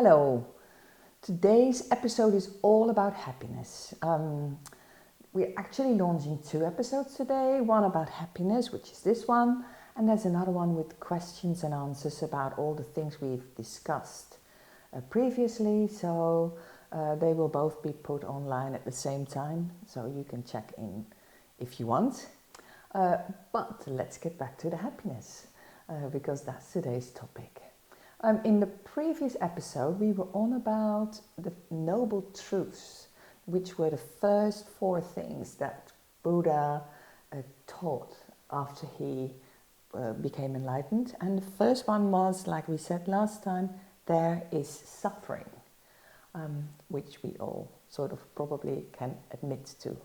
Hello! Today's episode is all about happiness. We're actually launching 2 episodes today, one about happiness, which is this one, and there's another one with questions and answers about all the things we've discussed previously, so they will both be put online at the same time, so you can check in if you want. But let's get back to the happiness, because that's today's topic. In the previous episode, we were on about the noble truths, which were the first 4 things that Buddha taught after he became enlightened. And the first one was, like we said last time, there is suffering, which we all sort of probably can admit to.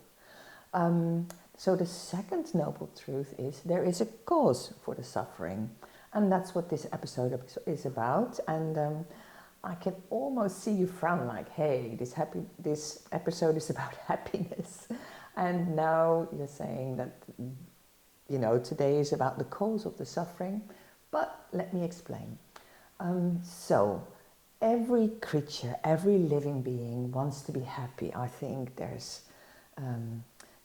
So the second noble truth is there is a cause for the suffering. And that's what this episode is about. And I can almost see you frown like, hey, this episode is about happiness. And now you're saying that, today is about the cause of the suffering. But let me explain. So every creature, every living being wants to be happy. I think there's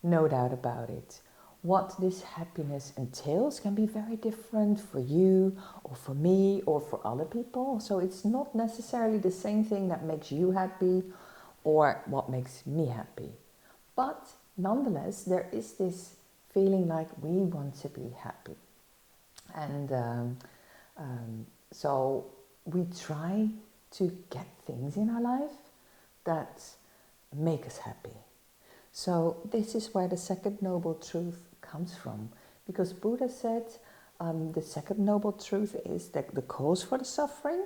no doubt about it. What this happiness entails can be very different for you or for me or for other people. So it's not necessarily the same thing that makes you happy or what makes me happy. But nonetheless, there is this feeling like we want to be happy. And so we try to get things in our life that make us happy. So this is where the second noble truth comes from, because Buddha said the second noble truth is that the cause for the suffering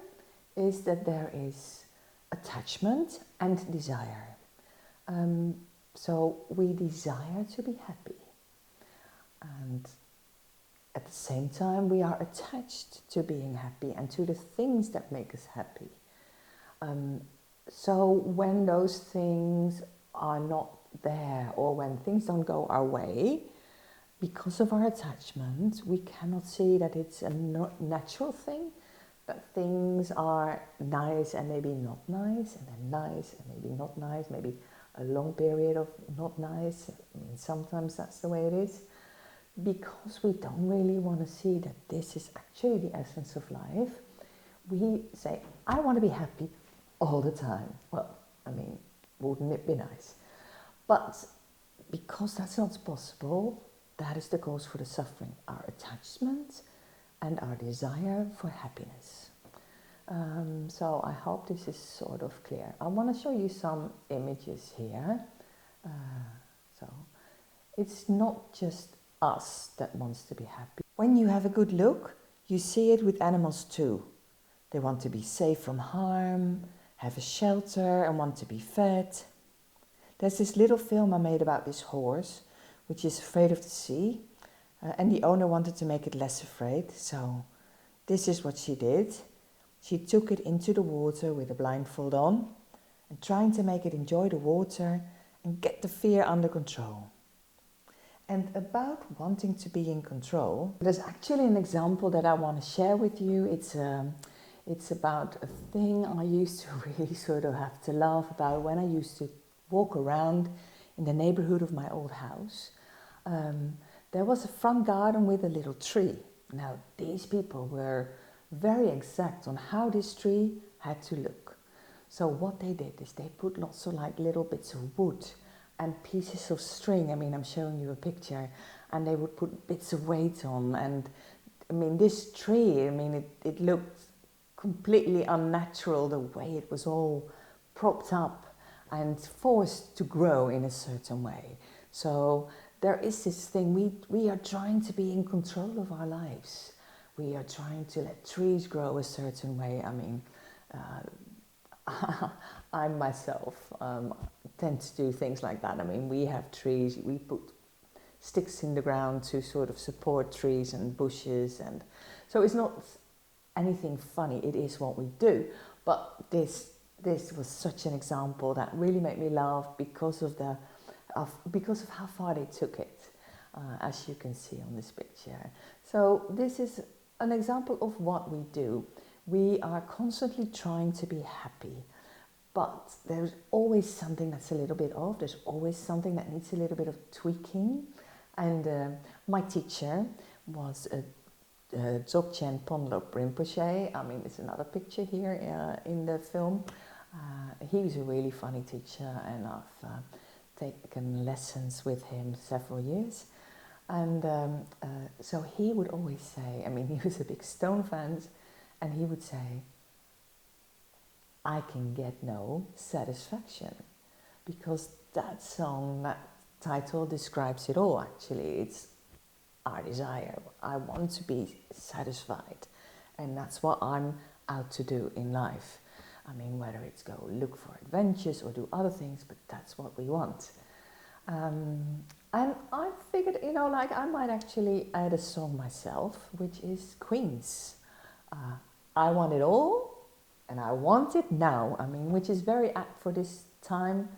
is that there is attachment and desire. So we desire to be happy, and at the same time we are attached to being happy and to the things that make us happy. So when those things are not there, or when things don't go our way, because of our attachment, we cannot see that it's a natural thing, that things are nice and maybe not nice, and then nice and maybe not nice, maybe a long period of not nice. I mean, sometimes that's the way it is. Because we don't really want to see that this is actually the essence of life, we say, I want to be happy all the time. Well, I mean, wouldn't it be nice? But because that's not possible, that is the cause for the suffering, our attachment and our desire for happiness. So I hope this is sort of clear. I want to show you some images here. So it's not just us that wants to be happy. When you have a good look, you see it with animals too. They want to be safe from harm, have a shelter and want to be fed. There's this little film I made about this horse, which is afraid of the sea, and the owner wanted to make it less afraid, so this is what she did. She took it into the water with a blindfold on, and trying to make it enjoy the water and get the fear under control. And about wanting to be in control, there's actually an example that I want to share with you. It's about a thing I used to really sort of have to laugh about when I used to walk around in the neighborhood of my old house. There was a front garden with a little tree. Now, these people were very exact on how this tree had to look. So what they did is they put lots of like little bits of wood and pieces of string. I mean, I'm showing you a picture, and they would put bits of weight on. And I mean, this tree, it looked completely unnatural, the way it was all propped up and forced to grow in a certain way. So there is this thing, we are trying to be in control of our lives. We are trying to let trees grow a certain way. I mean, I myself tend to do things like that. I mean, we have trees, we put sticks in the ground to sort of support trees and bushes. And so it's not anything funny, it is what we do. But this was such an example that really made me laugh because of how far they took it, as you can see on this picture. So this is an example of what we do. We are constantly trying to be happy, but there's always something that's a little bit off. There's always something that needs a little bit of tweaking. And my teacher was Dzogchen Ponlop Rinpoche. I mean, there's another picture here in the film. He was a really funny teacher, and I've taken lessons with him several years. And so he would always say, I mean, he was a big Stone fan, and he would say, I can get no satisfaction. Because that song, that title describes it all, actually. It's our desire. I want to be satisfied. And that's what I'm out to do in life. I mean, whether it's go look for adventures or do other things, but that's what we want. And I figured, like I might actually add a song myself, which is Queen's. I want it all, and I want it now. I mean, which is very apt for this time,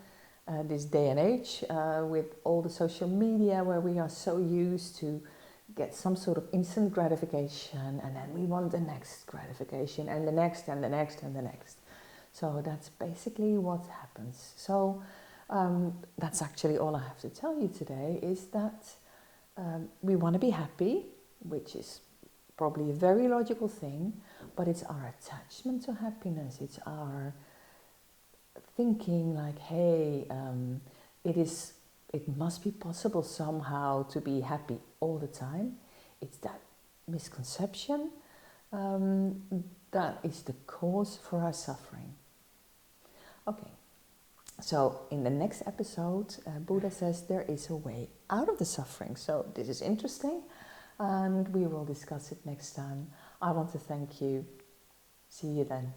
this day and age, with all the social media where we are so used to get some sort of instant gratification, and then we want the next gratification, and the next, and the next, and the next. So that's basically what happens. So that's actually all I have to tell you today, is that we want to be happy, which is probably a very logical thing, but it's our attachment to happiness. It's our thinking like, hey, it must be possible somehow to be happy all the time. It's that misconception that is the cause for our suffering. Okay, so in the next episode, Buddha says there is a way out of the suffering. So this is interesting, and we will discuss it next time. I want to thank you. See you then.